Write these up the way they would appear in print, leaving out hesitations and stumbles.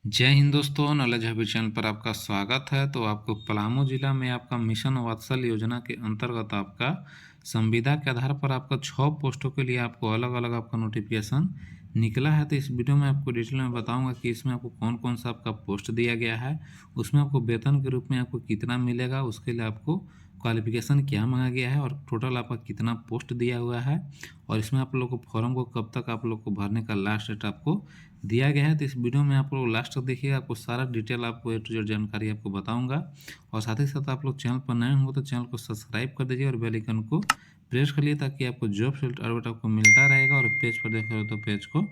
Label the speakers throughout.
Speaker 1: जय हिंद दोस्तों, knowledge hub channel पर आपका स्वागत है। तो आपको पलामू जिला में आपका मिशन वात्सल योजना के अंतर्गत आपका संविदा के आधार पर आपका 6 पोस्टों के लिए आपको अलग अलग आपका नोटिफिकेशन निकला है। तो इस वीडियो में आपको डिटेल में बताऊंगा कि इसमें आपको कौन कौन सा आपका पोस्ट दिया गया है, उसमें आपको वेतन के रूप में आपको कितना मिलेगा, उसके लिए आपको क्वालिफिकेशन क्या मांगा गया है और टोटल आपका कितना पोस्ट दिया हुआ है, और इसमें आप लोग को फॉर्म को कब तक आप लोग को भरने का लास्ट डेट आपको दिया गया है। तो इस वीडियो में आप लोग लास्ट तक देखिएगा, आपको सारा डिटेल आपको A to Z जानकारी आपको बताऊंगा। और साथ ही साथ आप लोग चैनल पर नए होंगे तो चैनल को सब्सक्राइब कर दीजिए और बेल आइकन को प्रेस कर लिए, ताकि आपको जॉब से अलर्ट आपको मिलता रहेगा। और पेज पर देख रहे हो तो पेज को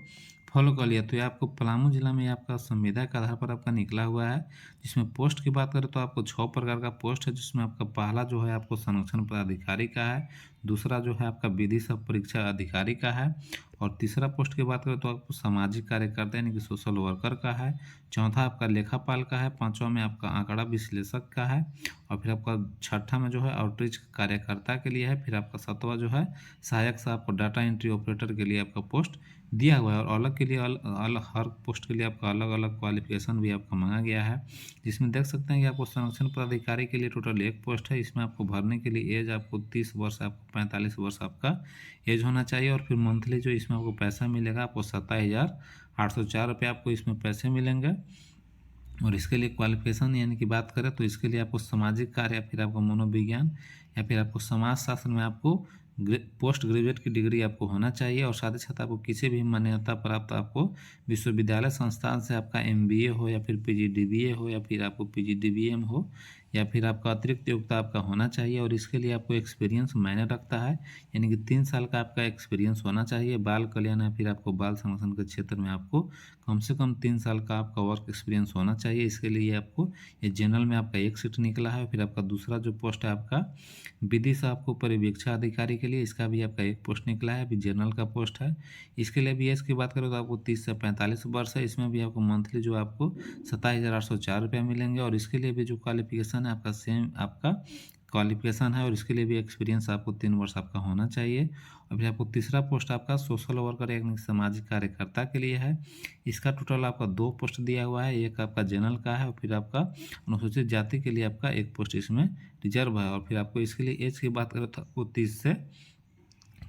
Speaker 1: फॉलो कर लिया। तो ये आपको पलामू जिला में आपका संविदा के आधार पर आपका निकला हुआ है। जिसमें पोस्ट की बात करें तो आपको 6 प्रकार का पोस्ट है, जिसमें आपका पहला जो है आपको संरक्षण पदाधिकारी का है, दूसरा जो है आपका विधि सब परीक्षा अधिकारी का है, और तीसरा पोस्ट की बात करें तो आपको सामाजिक कार्यकर्ता यानी कि सोशल वर्कर का है, चौथा आपका लेखापाल का है, पांचवा में आपका आंकड़ा विश्लेषक का है, और फिर आपका छठा में जो है आउटरीच कार्यकर्ता के लिए है, फिर आपका सातवां जो है सहायक से आपको डाटा एंट्री ऑपरेटर के लिए आपका पोस्ट दिया हुआ है। और अलग के लिए हर पोस्ट के लिए आपका अलग अलग क्वालिफिकेशन भी आपका मांगा गया है। जिसमें देख सकते हैं कि आपको संरक्षण पदाधिकारी के लिए टोटल एक पोस्ट है। इसमें आपको भरने के लिए एज आपको 30 वर्ष, आपको 45 वर्ष आपका एज होना चाहिए। और फिर मंथली जो इसमें आपको पैसा मिलेगा आपको 27,804 रुपये आपको इसमें पैसे मिलेंगे। और इसके लिए क्वालिफिकेशन यानी कि बात करें तो इसके लिए आपको सामाजिक कार्य या फिर आपको मनोविज्ञान या फिर आपको समाज शास्त्र में आपको पोस्ट ग्रेजुएट की डिग्री आपको होना चाहिए। और साथ ही साथ आपको किसी भी मान्यता प्राप्त आपको विश्वविद्यालय संस्थान से आपका MBA हो या फिर PGDBA हो या फिर आपको PGDBM हो या फिर आपका अतिरिक्त योग्यता आपका होना चाहिए। और इसके लिए आपको एक्सपीरियंस मायने रखता है, यानी कि 3 साल का आपका एक्सपीरियंस होना चाहिए। बाल कल्याण या फिर आपको बाल संरक्षण के क्षेत्र में आपको कम से कम 3 साल का आपका वर्क एक्सपीरियंस होना चाहिए। इसके लिए आपको ये जनरल में आपका एक सीट निकला है। फिर आपका दूसरा जो पोस्ट है आपका विधि से आपको परिवीक्षा अधिकारी के लिए, इसका भी आपका एक पोस्ट निकला है, अभी जनरल का पोस्ट है। इसके लिए भी एज की बात करें तो आपको 30 से 45 वर्ष है। इसमें भी आपको मंथली जो आपको 27,804 रुपये मिलेंगे। और इसके लिए भी जो क्वालिफिकेशन है आपका सेम आपका क्वालिफिकेशन है, और इसके लिए भी एक्सपीरियंस आपको 3 वर्ष आपका होना चाहिए। और फिर आपको तीसरा पोस्ट आपका सोशल वर्कर यानी सामाजिक कार्यकर्ता के लिए है। इसका टोटल आपका 2 पोस्ट दिया हुआ है, एक आपका जनरल का है और फिर आपका अनुसूचित जाति के लिए आपका एक पोस्ट इसमें रिजर्व है। और फिर आपको इसके लिए एज की बात करें तो आपको 30 से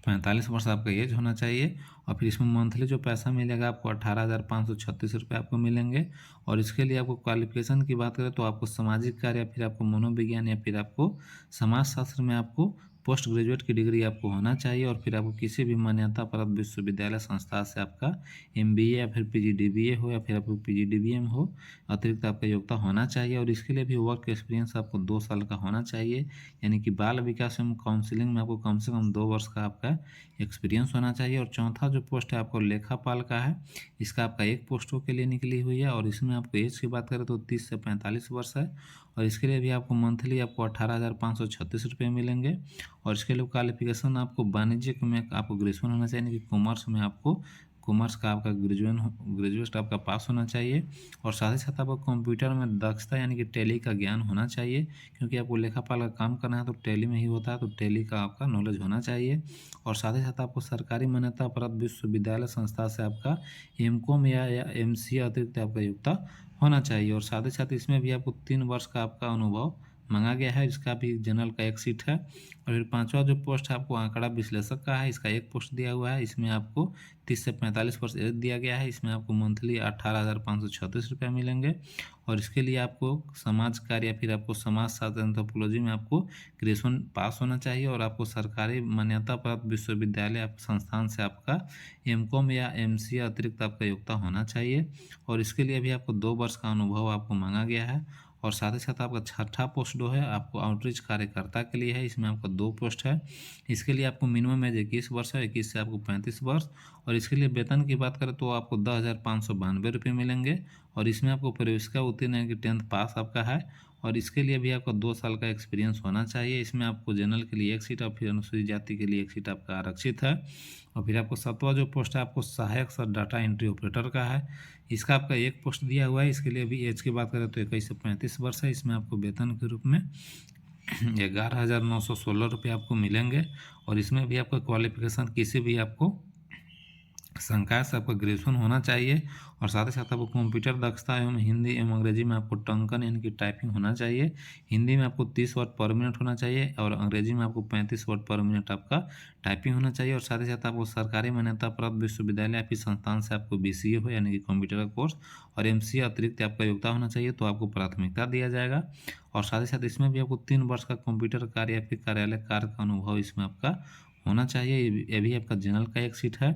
Speaker 1: 45 वर्ष आपका एज होना चाहिए। और फिर इसमें मंथली जो पैसा मिलेगा आपको 18,536 रुपये आपको मिलेंगे। और इसके लिए आपको क्वालिफिकेशन की बात करें तो आपको सामाजिक कार्य या फिर आपको मनोविज्ञान या फिर आपको समाज शास्त्र में आपको पोस्ट ग्रेजुएट की डिग्री आपको होना चाहिए। और फिर आपको किसी भी मान्यता प्राप्त विश्वविद्यालय संस्था से आपका MBA या फिर PGDBA हो या फिर आपको PGDBM हो, अतिरिक्त आपका योग्यता होना चाहिए। और इसके लिए भी वर्क एक्सपीरियंस आपको 2 साल का होना चाहिए, यानी कि बाल विकास एवं काउंसिलिंग में आपको कम से कम 2 वर्ष का आपका एक्सपीरियंस होना चाहिए। और चौथा जो पोस्ट है आपको लेखापाल का है, इसका आपका एक पोस्टों के लिए निकली हुई है। और इसमें आपको एज की बात करें तो 30 से 45 वर्ष है। और इसके लिए भी आपको मंथली आपको 18,536 रुपये मिलेंगे। और इसके लिए क्वालिफिकेशन आपको वाणिज्यिक में आपको ग्रेजुएशन होना चाहिए, यानी कि कॉमर्स में आपको कॉमर्स का आपका ग्रेजुएट आपका पास होना चाहिए। और साथ ही साथ आपको कंप्यूटर में दक्षता यानी कि टैली का ज्ञान होना चाहिए, क्योंकि आपको लेखापाल का काम करना है तो टैली में ही होता है, तो टैली का आपका नॉलेज होना चाहिए। और साथ ही साथ आपको सरकारी मान्यता प्राप्त विश्वविद्यालय संस्था से आपका MCOM या MCA अतिरिक्त आपका योग्यता होना चाहिए। और साथ ही साथ इसमें भी आपको 3 वर्ष का आपका अनुभव मांगा गया है। इसका भी जनरल का एक सीट है। और फिर पांचवा जो पोस्ट है आपको आंकड़ा विश्लेषक का है, इसका एक पोस्ट दिया हुआ है। इसमें आपको 30 से 45 वर्ष एज दिया गया है। इसमें आपको मंथली 18,536 रुपये मिलेंगे। और इसके लिए आपको समाज कार्य या फिर आपको समाज शास्त्र एंथ्रोपोलॉजी में आपको ग्रेजुएशन पास होना चाहिए। और आपको सरकारी मान्यता प्राप्त विश्वविद्यालय संस्थान से आपका MCOM या MCA अतिरिक्त आपका योग्यता होना चाहिए। और इसके लिए भी आपको 2 वर्ष का अनुभव आपको मांगा गया है। और साथ ही साथ आपका छठा पोस्ट जो है आपको आउटरीच कार्यकर्ता के लिए है। इसमें आपका 2 पोस्ट है। इसके लिए आपको मिनिमम एज 21 वर्ष है, 21 से आपको 35 वर्ष। और इसके लिए वेतन की बात करें तो आपको 10,592 रुपये मिलेंगे। और इसमें आपको प्रवेशिका उत्तीर्ण यानी कि 10th पास आपका है। और इसके लिए भी आपका 2 साल का एक्सपीरियंस होना चाहिए। इसमें आपको जनरल के लिए एक सीट और फिर अनुसूचित जाति के लिए एक सीट आपका आरक्षित है। और फिर आपको 7वां जो पोस्ट है आपको सहायक सर डाटा एंट्री ऑपरेटर का है। इसका आपका एक पोस्ट दिया हुआ है। इसके लिए भी एज की बात करें तो 21 से 35 वर्ष है। इसमें आपको वेतन के रूप में 11,916 रुपये आपको मिलेंगे। और इसमें भी आपका क्वालिफिकेशन किसी भी आपको संकाय से आपका ग्रेजुएशन होना चाहिए और साथ ही साथ आपको कंप्यूटर दक्षता एवं हिंदी एवं अंग्रेजी में आपको टंकन यानी कि टाइपिंग होना चाहिए। हिंदी में आपको 30 वर्ड पर मिनट होना चाहिए और अंग्रेजी में आपको 35 वर्ड पर मिनट आपका टाइपिंग होना चाहिए। और साथ ही साथ आपको सरकारी मान्यता प्राप्त विश्वविद्यालय या फिर संस्थान से आपको BCA हो यानी कि कंप्यूटर का कोर्स और MCA अतिरिक्त आपका योग्यता होना चाहिए, तो आपको प्राथमिकता दिया जाएगा। और साथ ही साथ इसमें भी आपको 3 वर्ष का कंप्यूटर कार्य या फिर कार्यालय कार्य का अनुभव इसमें आपका होना चाहिए। ये भी आपका जनरल का एक सीट है।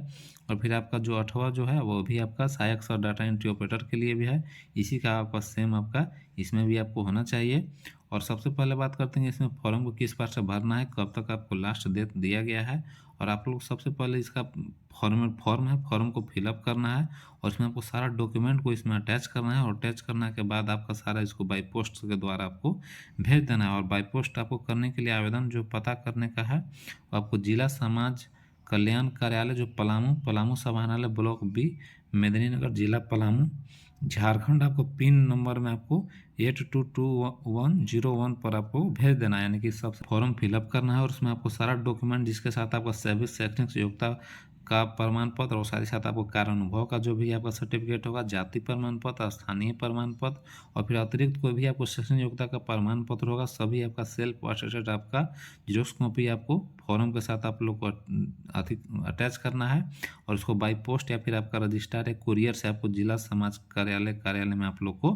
Speaker 1: और फिर आपका जो 8वां जो है वो भी आपका सहायक और डाटा एंट्री ऑपरेटर के लिए भी है। इसी का आपका सेम आपका इसमें भी आपको होना चाहिए। और सबसे पहले बात करते हैं इसमें फॉर्म को किस बात से भरना है, कब तक आपको लास्ट डेट दिया गया है। और आप लोग सबसे पहले इसका फॉर्म है, फॉर्म को फिलअप करना है और इसमें आपको सारा डॉक्यूमेंट को इसमें अटैच करना है। और अटैच करने के बाद आपका सारा इसको बाई पोस्ट के द्वारा आपको भेज देना है। और बाई पोस्ट आपको करने के लिए आवेदन जो पता करने का है आपको जिला समाज कल्याण कार्यालय जो पलामू समाहरणालय ब्लॉक B, मेदिनीनगर, जिला पलामू, झारखंड, आपको पिन नंबर में आपको 822101 पर आपको भेज देना है। यानी कि सब फॉर्म फिलअप करना है और उसमें आपको सारा डॉक्यूमेंट जिसके साथ आपका सभी शैक्षणिक योग्यता का प्रमाण पत्र और साथ ही साथ आपको कार्य अनुभव का जो भी आपका सर्टिफिकेट होगा, जाति प्रमाण पत्र, स्थानीय प्रमाण पत्र और फिर अतिरिक्त कोई भी आपको शैक्षणिक योग्यता का प्रमाण पत्र होगा, सभी आपका सेल्फ अटेस्टेड आपका जेरॉक्स कॉपी आपको फॉर्म के साथ आप लोग को अटैच करना है। और उसको बाई पोस्ट या फिर आपका रजिस्टर या कुरियर से आपको जिला समाज कार्यालय में आप लोग को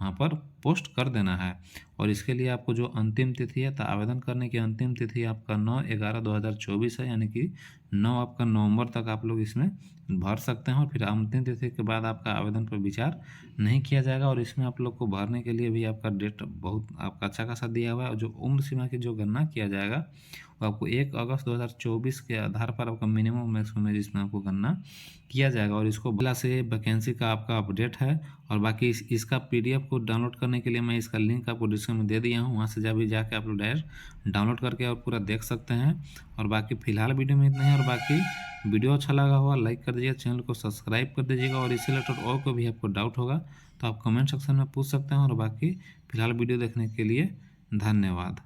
Speaker 1: वहाँ पर पोस्ट कर देना है। और इसके लिए आपको जो अंतिम तिथि है, तो आवेदन करने की अंतिम तिथि आपका 9/11/2024 है, यानी कि 9 आपका नवंबर तक आप लोग इसमें भर सकते हैं। और फिर अंतिम तिथि के बाद आपका आवेदन पर विचार नहीं किया जाएगा। और इसमें आप लोग को भरने के लिए भी आपका डेट बहुत आपका अच्छा खासा दिया हुआ है। और जो उम्र सीमा की जो गणना किया जाएगा वो आपको 1 अगस्त 2024 के आधार पर आपका मिनिमम मैक्सिमम एज इसमें आपको गणना किया जाएगा। और इसको जिला से वैकेंसी का आपका अपडेट है। और बाकी इसका PDF को डाउनलोड करने के लिए मैं इसका लिंक आपको डिस्क्रिप्शन में दे दिया हूँ, वहाँ से जाके आप लोग डायरेक्ट डाउनलोड करके और पूरा देख सकते हैं। और बाकी फिलहाल वीडियो में इतना ही। और बाकी वीडियो अच्छा लगा हुआ लाइक कर दीजिएगा, चैनल को सब्सक्राइब कर दीजिएगा। और इससे रिलेटेड और कोई भी आपको डाउट होगा तो आप कमेंट सेक्शन में पूछ सकते हैं। और बाकी फिलहाल वीडियो देखने के लिए धन्यवाद।